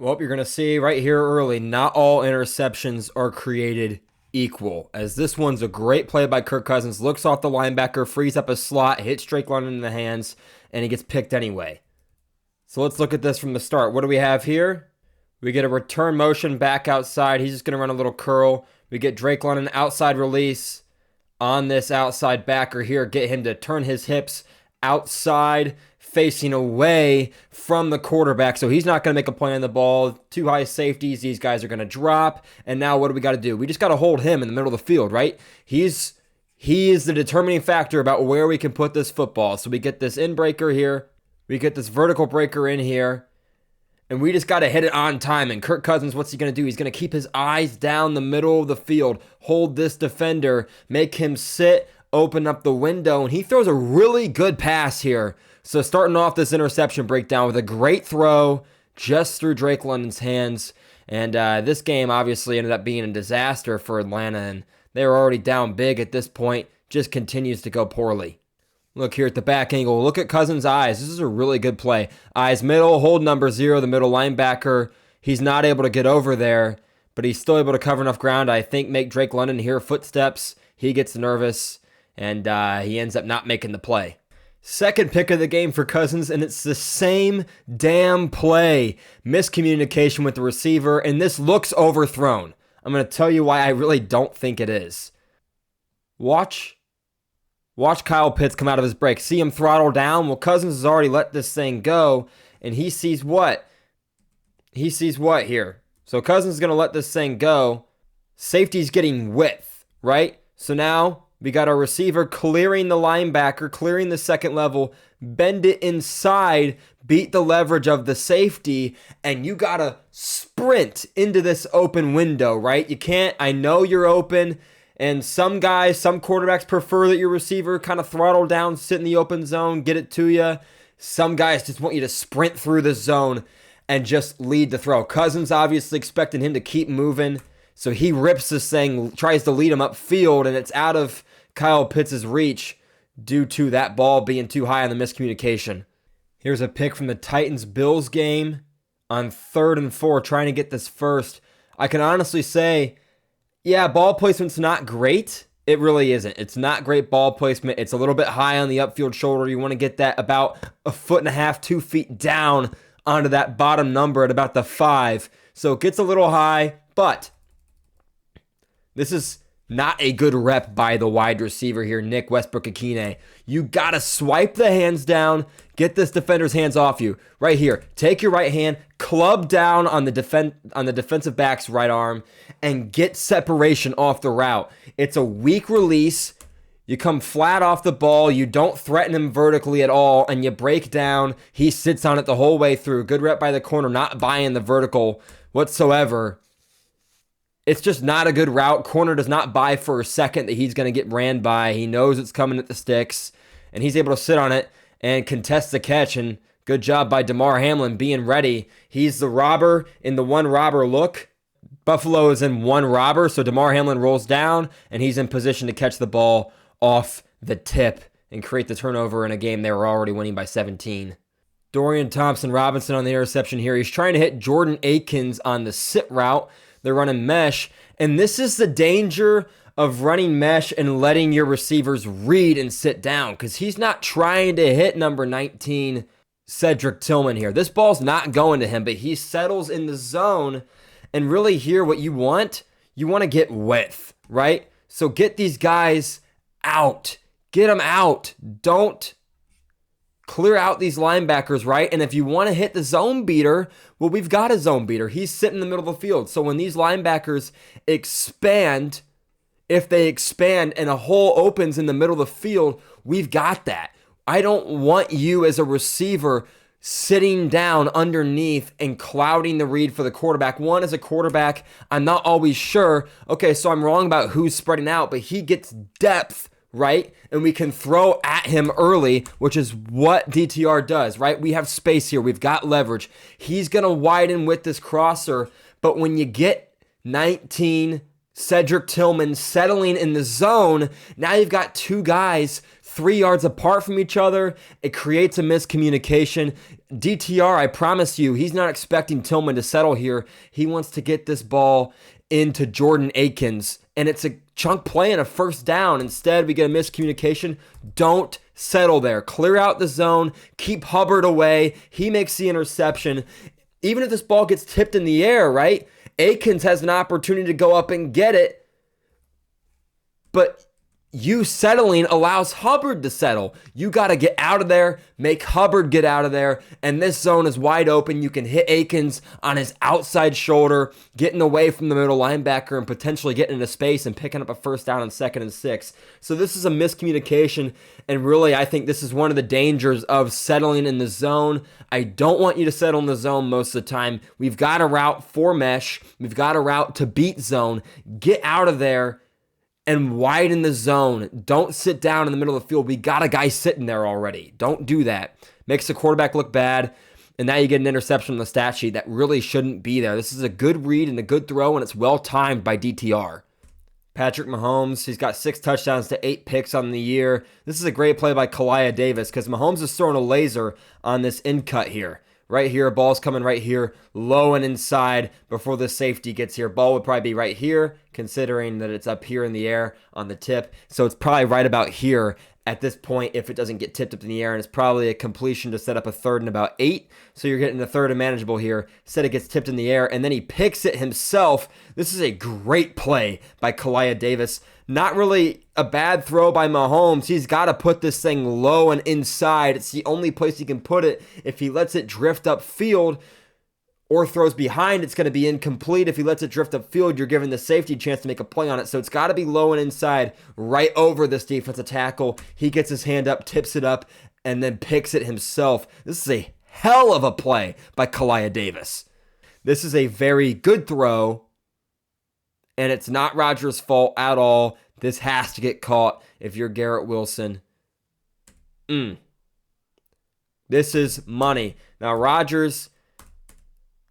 Well, you're going to see right here early, not all interceptions are created equal. As this one's a great play by Kirk Cousins. Looks off the linebacker, frees up a slot, hits Drake London in the hands, and he gets picked anyway. So let's look at this from the start. What do we have here? We get a return motion back outside. He's just going to run a little curl. We get Drake London outside release on this outside backer here. Get him to turn his hips outside, facing away from the quarterback. So he's not going to make a play on the ball. Two high safeties. These guys are going to drop. And now what do we got to do? We just got to hold him in the middle of the field, right? He is the determining factor about where we can put this football. So we get this in breaker here. We get this vertical breaker in here. And we just got to hit it on time. And Kirk Cousins, what's he going to do? He's going to keep his eyes down the middle of the field, hold this defender, make him sit, open up the window, and he throws a really good pass here. So starting off this interception breakdown with a great throw just through Drake London's hands. And this game obviously ended up being a disaster for Atlanta, and they were already down big at this point. Just continues to go poorly. Look here at the back angle. Look at Cousins' eyes. This is a really good play. Eyes middle, hold number 0, the middle linebacker. He's not able to get over there, but he's still able to cover enough ground, I think, make Drake London hear footsteps. He gets nervous, and he ends up not making the play. Second pick of the game for Cousins, and it's the same damn play. Miscommunication with the receiver, and this looks overthrown. I'm going to tell you why I really don't think it is. Watch Kyle Pitts come out of his break. See him throttle down? Well, Cousins has already let this thing go, and he sees what? He sees what here? So Cousins is going to let this thing go. Safety's getting width, right? So now we got our receiver clearing the linebacker, clearing the second level, bend it inside, beat the leverage of the safety, and you got to sprint into this open window, right? You can't, I know you're open. And some guys, some quarterbacks prefer that your receiver kind of throttle down, sit in the open zone, get it to you. Some guys just want you to sprint through the zone and just lead the throw. Cousins obviously expecting him to keep moving. So he rips this thing, tries to lead him upfield, and it's out of Kyle Pitts' reach due to that ball being too high on the miscommunication. Here's a pick from the Titans-Bills game on 3rd and 4, trying to get this first. I can honestly say, yeah, ball placement's not great. It really isn't. It's not great ball placement. It's a little bit high on the upfield shoulder. You want to get that about 1.5 feet, 2 feet down onto that bottom number at about the 5. So it gets a little high, but this is not a good rep by the wide receiver here, Nick Westbrook-Akine. You got to swipe the hands down, get this defender's hands off you. Right here, take your right hand, club down on the defensive back's right arm, and get separation off the route. It's a weak release. You come flat off the ball. You don't threaten him vertically at all, and you break down. He sits on it the whole way through. Good rep by the corner, not buying the vertical whatsoever. It's just not a good route. Corner does not buy for a second that he's going to get ran by. He knows it's coming at the sticks, and he's able to sit on it and contest the catch. And good job by Damar Hamlin being ready. He's the robber in the one robber look. Buffalo is in one robber, so Damar Hamlin rolls down, and he's in position to catch the ball off the tip and create the turnover in a game they were already winning by 17. Dorian Thompson-Robinson on the interception here. He's trying to hit Jordan Akins on the sit route. They're running mesh, and this is the danger of running mesh and letting your receivers read and sit down, because he's not trying to hit number 19, Cedric Tillman here. This ball's not going to him, but he settles in the zone, and really here what you want to get width, right? So get these guys out. Get them out. Don't clear out these linebackers, right? And if you want to hit the zone beater, well, we've got a zone beater. He's sitting in the middle of the field. So when these linebackers expand, if they expand and a hole opens in the middle of the field, we've got that. I don't want you as a receiver sitting down underneath and clouding the read for the quarterback. One, as a quarterback, I'm not always sure. Okay, so I'm wrong about who's spreading out, but he gets depth, right? And we can throw at him early, which is what DTR does, right? We have space here. We've got leverage. He's going to widen with this crosser, but when you get 19, Cedric Tillman settling in the zone, now you've got two guys 3 yards apart from each other. It creates a miscommunication. DTR, I promise you, he's not expecting Tillman to settle here. He wants to get this ball into Jordan Akins, and it's a chunk play and a first down. Instead, we get a miscommunication. Don't settle there. Clear out the zone. Keep Hubbard away. He makes the interception. Even if this ball gets tipped in the air, right? Akins has an opportunity to go up and get it, but you settling allows Hubbard to settle. You got to get out of there, make Hubbard get out of there, and this zone is wide open. You can hit Akins on his outside shoulder, getting away from the middle linebacker and potentially getting into space and picking up a first down on 2nd and 6. So this is a miscommunication, and really I think this is one of the dangers of settling in the zone. I don't want you to settle in the zone most of the time. We've got a route for mesh. We've got a route to beat zone. Get out of there and widen the zone. Don't sit down in the middle of the field. We got a guy sitting there already. Don't do that. Makes the quarterback look bad, and now you get an interception on the stat sheet that really shouldn't be there. This is a good read and a good throw, and it's well-timed by DTR. Patrick Mahomes, he's got 6 touchdowns to 8 picks on the year. This is a great play by Kalia Davis because Mahomes is throwing a laser on this in cut here. Right here, ball's coming right here, low and inside before the safety gets here. Ball would probably be right here, considering that it's up here in the air on the tip. So it's probably right about here at this point if it doesn't get tipped up in the air, and it's probably a completion to set up a 3rd and about 8. So you're getting a 3rd and manageable here. Instead, it gets tipped in the air, and then he picks it himself. This is a great play by Kalia Davis. Not really a bad throw by Mahomes. He's got to put this thing low and inside. It's the only place he can put it. If he lets it drift upfield or throws behind, it's going to be incomplete. If he lets it drift upfield, you're giving the safety a chance to make a play on it. So it's got to be low and inside, right over this defensive tackle. He gets his hand up, tips it up, and then picks it himself. This is a hell of a play by Kalia Davis. This is a very good throw, and it's not Rodgers' fault at all. This has to get caught if you're Garrett Wilson. This is money. Now, Rodgers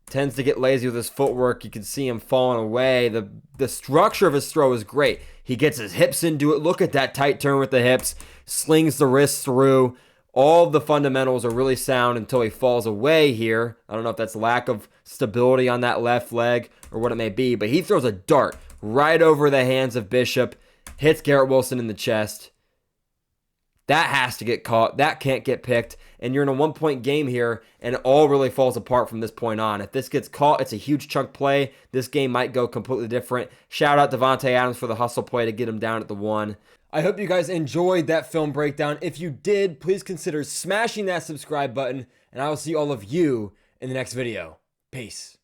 tends to get lazy with his footwork. You can see him falling away. The structure of his throw is great. He gets his hips into it. Look at that tight turn with the hips. Slings the wrists through. All the fundamentals are really sound until he falls away here. I don't know if that's lack of stability on that left leg or what it may be, but he throws a dart right over the hands of Bishop, hits Garrett Wilson in the chest. That has to get caught. That can't get picked. And you're in a 1-point game here, and it all really falls apart from this point on. If this gets caught, it's a huge chunk play. This game might go completely different. Shout out Devontae Adams for the hustle play to get him down at the 1. I hope you guys enjoyed that film breakdown. If you did, please consider smashing that subscribe button, and I will see all of you in the next video. Peace.